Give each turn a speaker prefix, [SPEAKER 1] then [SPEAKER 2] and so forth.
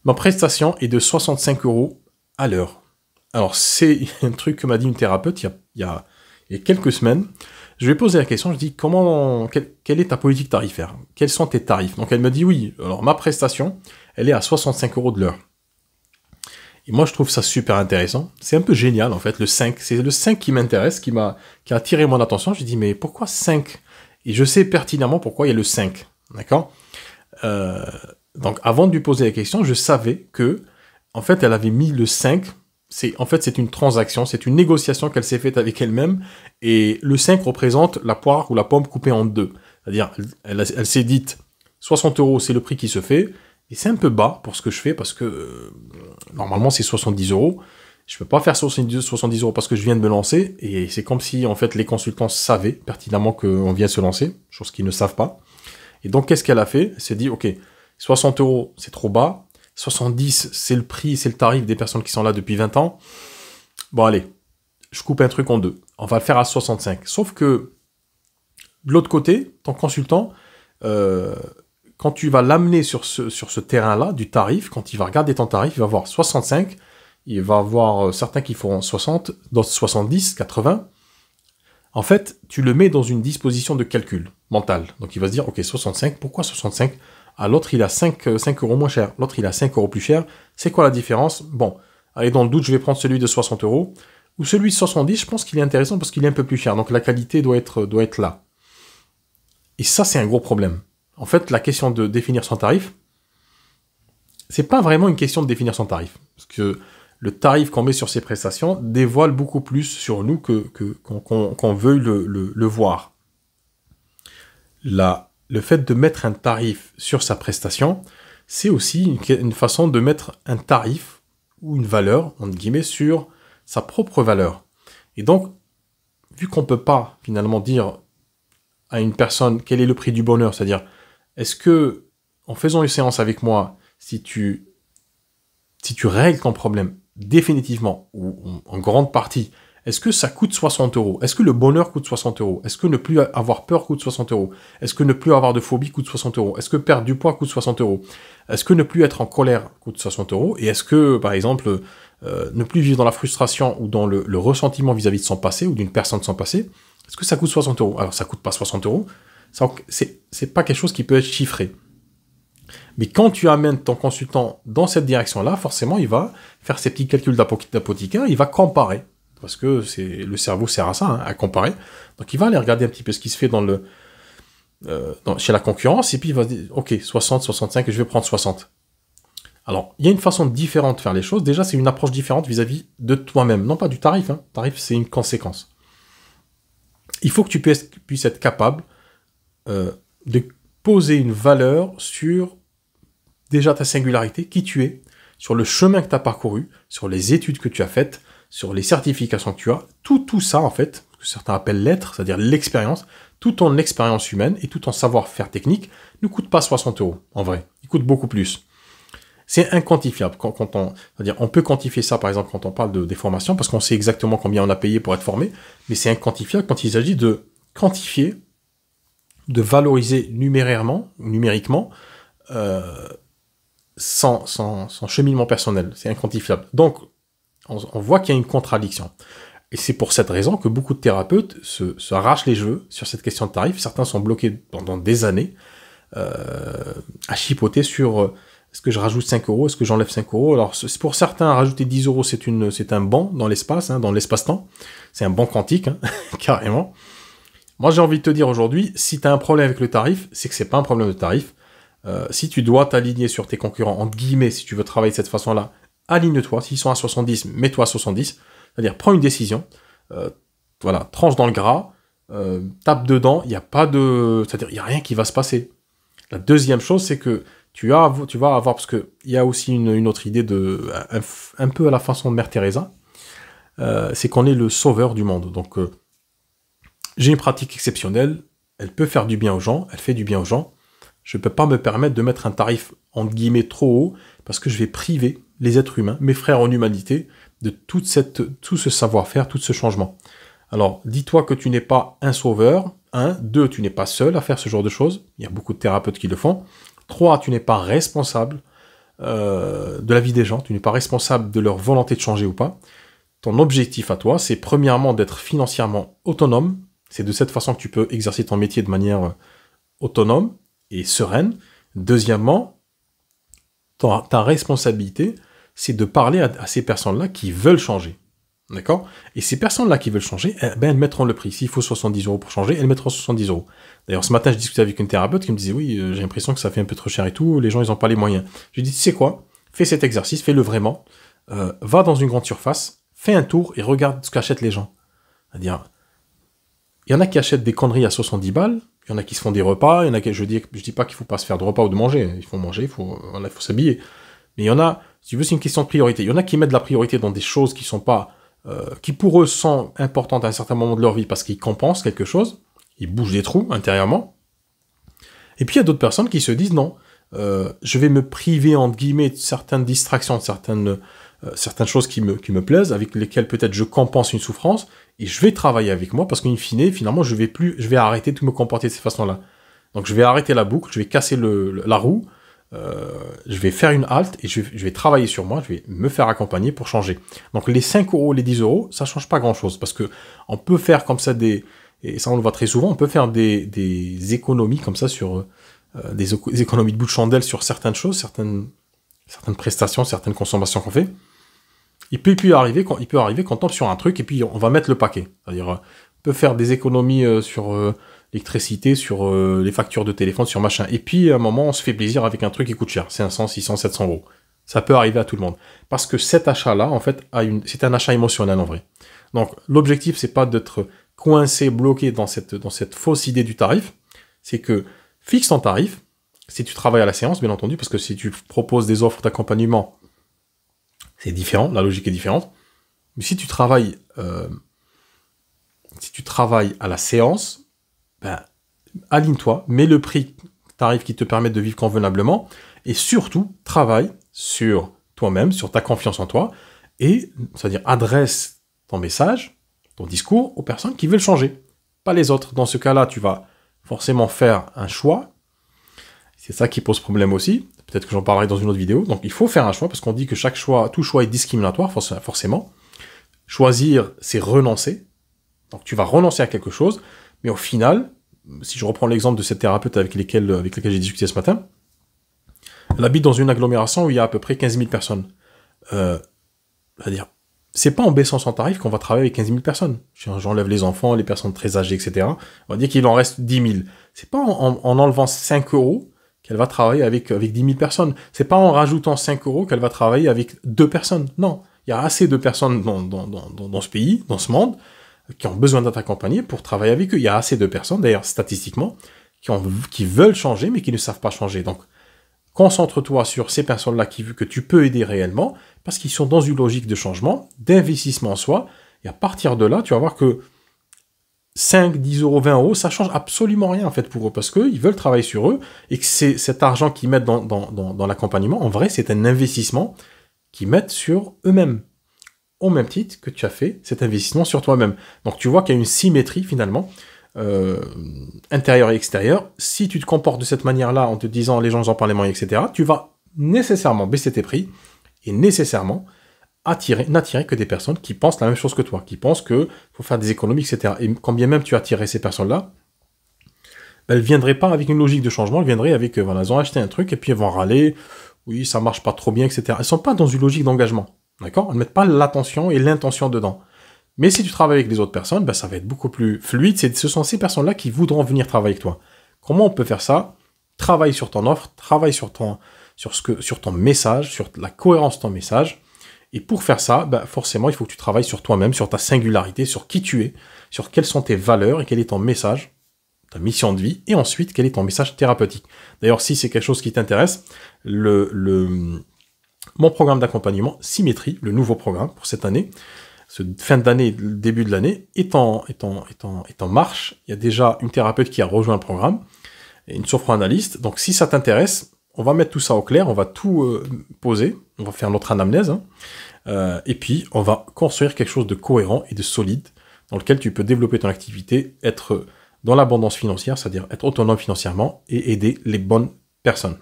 [SPEAKER 1] Ma prestation est de 65 € à l'heure. Alors, c'est un truc que m'a dit une thérapeute il y a quelques semaines. Je lui ai posé la question, je dis, quelle est ta politique tarifaire? Quels sont tes tarifs? Donc, elle me dit, oui, alors ma prestation, elle est à 65 € de l'heure. Et moi, je trouve ça super intéressant. C'est un peu génial, en fait, le 5. C'est le 5 qui m'intéresse, qui a attiré mon attention. Je dis, mais pourquoi 5? Et je sais pertinemment pourquoi il y a le 5. D'accord? Donc, avant de lui poser la question, je savais que, en fait, elle avait mis le 5. C'est une transaction, c'est une négociation qu'elle s'est faite avec elle-même. Et le 5 représente la poire ou la pomme coupée en deux. C'est-à-dire, elle s'est dite, 60 €, c'est le prix qui se fait. Et c'est un peu bas pour ce que je fais, parce que normalement, c'est 70 €. Je peux pas faire 70 € parce que je viens de me lancer. Et c'est comme si, en fait, les consultants savaient pertinemment qu'on vient de se lancer, chose qu'ils ne savent pas. Et donc, qu'est-ce qu'elle a fait? Elle s'est dit, OK, 60 €, c'est trop bas. 70, c'est le prix, c'est le tarif des personnes qui sont là depuis 20 ans. Bon, allez, je coupe un truc en deux. On va le faire à 65. Sauf que, de l'autre côté, ton consultant, quand tu vas l'amener sur ce terrain-là, du tarif, quand il va regarder ton tarif, il va voir 65, il va voir certains qui feront 60, d'autres 70, 80. En fait, tu le mets dans une disposition de calcul mental. Donc, il va se dire, OK, 65, pourquoi 65? Ah, l'autre, il a 5 € moins cher. L'autre, il a 5 € plus cher. C'est quoi la différence? Bon, allez, dans le doute, je vais prendre celui de 60 €. Ou celui de 70, je pense qu'il est intéressant parce qu'il est un peu plus cher. Donc, la qualité doit être là. Et ça, c'est un gros problème. En fait, la question de définir son tarif, c'est pas vraiment une question de définir son tarif. Parce que le tarif qu'on met sur ses prestations dévoile beaucoup plus sur nous qu'on veuille le voir. Le fait de mettre un tarif sur sa prestation, c'est aussi une façon de mettre un tarif ou une valeur, entre guillemets, sur sa propre valeur. Et donc, vu qu'on ne peut pas finalement dire à une personne quel est le prix du bonheur, c'est-à-dire, est-ce que, en faisant une séance avec moi, si tu règles ton problème définitivement ou en grande partie, est-ce que ça coûte 60 €? Est-ce que le bonheur coûte 60 €? Est-ce que ne plus avoir peur coûte 60 €? Est-ce que ne plus avoir de phobie coûte 60 €? Est-ce que perdre du poids coûte 60 €? Est-ce que ne plus être en colère coûte 60 €? Et est-ce que, par exemple, ne plus vivre dans la frustration ou dans le ressentiment vis-à-vis de son passé ou d'une personne de son passé, est-ce que ça coûte 60 €? Alors, ça coûte pas 60 €. C'est pas quelque chose qui peut être chiffré. Mais quand tu amènes ton consultant dans cette direction-là, forcément, il va faire ses petits calculs d'apothicaire, il va comparer. Parce que le cerveau sert à ça, hein, à comparer. Donc, il va aller regarder un petit peu ce qui se fait chez la concurrence, et puis il va se dire, OK, 60, 65, je vais prendre 60. Alors, il y a une façon différente de faire les choses. Déjà, c'est une approche différente vis-à-vis de toi-même. Non pas du tarif, hein. Le tarif, c'est une conséquence. Il faut que tu puisses être capable de poser une valeur sur déjà ta singularité, qui tu es, sur le chemin que tu as parcouru, sur les études que tu as faites, sur les certifications que tu as, tout ça en fait, ce que certains appellent l'être, c'est-à-dire l'expérience, tout ton expérience humaine et tout ton savoir-faire technique ne coûte pas 60 € en vrai, il coûte beaucoup plus. C'est inquantifiable. C'est-à-dire, on peut quantifier ça, par exemple, quand on parle des formations, parce qu'on sait exactement combien on a payé pour être formé, mais c'est inquantifiable quand il s'agit de quantifier, de valoriser numériquement, son cheminement personnel. C'est inquantifiable. Donc, on voit qu'il y a une contradiction. Et c'est pour cette raison que beaucoup de thérapeutes se arrachent les cheveux sur cette question de tarif. Certains sont bloqués pendant des années à chipoter sur est-ce que je rajoute 5 €, est-ce que j'enlève 5 €. Alors, pour certains, rajouter 10 €, c'est un banc dans l'espace, hein, dans l'espace-temps. C'est un banc quantique, hein, carrément. Moi, j'ai envie de te dire aujourd'hui, si tu as un problème avec le tarif, c'est que c'est pas un problème de tarif. Si tu dois t'aligner sur tes concurrents, entre guillemets, si tu veux travailler de cette façon-là, aligne-toi. S'ils sont à 70, mets-toi à 70. C'est-à-dire, prends une décision, voilà, tranche dans le gras, tape dedans, il n'y a pas de... C'est-à-dire, il n'y a rien qui va se passer. La deuxième chose, c'est que tu vas avoir, parce qu'il y a aussi une autre idée un peu à la façon de Mère Teresa, c'est qu'on est le sauveur du monde. Donc, j'ai une pratique exceptionnelle, elle peut faire du bien aux gens, elle fait du bien aux gens. Je ne peux pas me permettre de mettre un tarif, entre guillemets, trop haut, parce que je vais priver les êtres humains, mes frères en humanité, de tout ce savoir-faire, tout ce changement. Alors, dis-toi que tu n'es pas un sauveur. 1, 2, tu n'es pas seul à faire ce genre de choses. Il y a beaucoup de thérapeutes qui le font. 3, tu n'es pas responsable de la vie des gens, tu n'es pas responsable de leur volonté de changer ou pas. Ton objectif à toi, c'est premièrement d'être financièrement autonome. C'est de cette façon que tu peux exercer ton métier de manière autonome et sereine. Deuxièmement, ta responsabilité, c'est de parler à ces personnes-là qui veulent changer. D'accord? Et ces personnes-là qui veulent changer, elles mettront le prix. S'il faut 70 € pour changer, elles mettront 70 €. D'ailleurs, ce matin, je discutais avec une thérapeute qui me disait, oui, j'ai l'impression que ça fait un peu trop cher et tout, les gens, ils n'ont pas les moyens. Je lui ai dit, tu sais quoi? Fais cet exercice, fais-le vraiment. Va dans une grande surface, fais un tour et regarde ce qu'achètent les gens. C'est-à-dire, il y en a qui achètent des conneries à 70 balles, il y en a qui se font des repas, il y en a qui, je dis pas qu'il faut pas se faire de repas ou de manger, il faut manger, il faut s'habiller. Mais il y en a, si tu veux, c'est une question de priorité. Il y en a qui mettent de la priorité dans des choses qui sont pas, qui pour eux sont importantes à un certain moment de leur vie parce qu'ils compensent quelque chose, ils bougent des trous intérieurement. Et puis il y a d'autres personnes qui se disent non, je vais me priver entre guillemets de certaines distractions, de certaines choses qui me plaisent, avec lesquelles peut-être je compense une souffrance, et je vais travailler avec moi parce qu'in fine, finalement, je vais arrêter de me comporter de cette façon-là. Donc je vais arrêter la boucle, je vais casser la roue, je vais faire une halte et je vais travailler sur moi, je vais me faire accompagner pour changer. Donc les 5 €, les 10 €, ça change pas grand-chose parce que on peut faire comme ça et ça on le voit très souvent, on peut faire des économies comme ça sur des économies de bout de chandelle sur certaines choses, certaines prestations, certaines consommations qu'on fait. Il peut arriver qu'on tombe sur un truc et puis on va mettre le paquet. C'est-à-dire, on peut faire des économies sur l'électricité, sur les factures de téléphone, sur machin. Et puis, à un moment, on se fait plaisir avec un truc qui coûte cher. 500, 600, 700 €. Ça peut arriver à tout le monde. Parce que cet achat-là, en fait, c'est un achat émotionnel en vrai. Donc, l'objectif, c'est pas d'être coincé, bloqué dans cette fausse idée du tarif. C'est que fixe ton tarif, si tu travailles à la séance, bien entendu, parce que si tu proposes des offres d'accompagnement, c'est différent, la logique est différente. Mais si tu travailles à la séance, ben, aligne-toi, mets le prix tarif qui te permet de vivre convenablement, et surtout, travaille sur toi-même, sur ta confiance en toi, et, c'est-à-dire adresse ton message, ton discours aux personnes qui veulent changer, pas les autres. Dans ce cas-là, tu vas forcément faire un choix. C'est ça qui pose problème aussi. Peut-être que j'en parlerai dans une autre vidéo. Donc, il faut faire un choix, parce qu'on dit que tout choix est discriminatoire, forcément. Choisir, c'est renoncer. Donc, tu vas renoncer à quelque chose, mais au final, si je reprends l'exemple de cette thérapeute avec laquelle j'ai discuté ce matin, elle habite dans une agglomération où il y a à peu près 15 000 personnes. C'est-à-dire, c'est pas en baissant son tarif qu'on va travailler avec 15 000 personnes. J'enlève les enfants, les personnes très âgées, etc. On va dire qu'il en reste 10 000. C'est pas en enlevant 5 € qu'elle va travailler avec 10 000 personnes. C'est pas en rajoutant 5 € qu'elle va travailler avec 2 personnes. Non. Il y a assez de personnes dans ce pays, dans ce monde, qui ont besoin d'être accompagnées pour travailler avec eux. Il y a assez de personnes, d'ailleurs, statistiquement, qui veulent changer, mais qui ne savent pas changer. Donc, concentre-toi sur ces personnes-là que tu peux aider réellement, parce qu'ils sont dans une logique de changement, d'investissement en soi, et à partir de là, tu vas voir que 5, 10 €, 20 €, ça change absolument rien en fait pour eux, parce qu'ils veulent travailler sur eux, et que cet argent qu'ils mettent dans l'accompagnement, en vrai, c'est un investissement qu'ils mettent sur eux-mêmes, au même titre que tu as fait cet investissement sur toi-même. Donc tu vois qu'il y a une symétrie finalement, intérieur et extérieur. Si tu te comportes de cette manière-là, en te disant les gens n'ont pas les moyens, etc., tu vas nécessairement baisser tes prix, et nécessairement n'attirer que des personnes qui pensent la même chose que toi, qui pensent qu'il faut faire des économies, etc. Et quand bien même tu attirais ces personnes-là, elles ne viendraient pas avec une logique de changement, elles viendraient avec, voilà, elles ont acheté un truc, et puis elles vont râler, oui, ça marche pas trop bien, etc. Elles ne sont pas dans une logique d'engagement, d'accord? Elles ne mettent pas l'attention et l'intention dedans. Mais si tu travailles avec les autres personnes, ben, ça va être beaucoup plus fluide, ce sont ces personnes-là qui voudront venir travailler avec toi. Comment on peut faire ça? Travaille sur ton offre, travaille sur ton message, sur la cohérence de ton message. Et pour faire ça, ben forcément, il faut que tu travailles sur toi-même, sur ta singularité, sur qui tu es, sur quelles sont tes valeurs et quel est ton message, ta mission de vie, et ensuite, quel est ton message thérapeutique. D'ailleurs, si c'est quelque chose qui t'intéresse, mon programme d'accompagnement, Symétrie, le nouveau programme pour cette année, fin d'année, début de l'année, est en marche. Il y a déjà une thérapeute qui a rejoint le programme, et une sophroanalyste. Donc, si ça t'intéresse, on va mettre tout ça au clair, on va tout poser, on va faire notre anamnèse, et puis on va construire quelque chose de cohérent et de solide, dans lequel tu peux développer ton activité, être dans l'abondance financière, c'est-à-dire être autonome financièrement, et aider les bonnes personnes.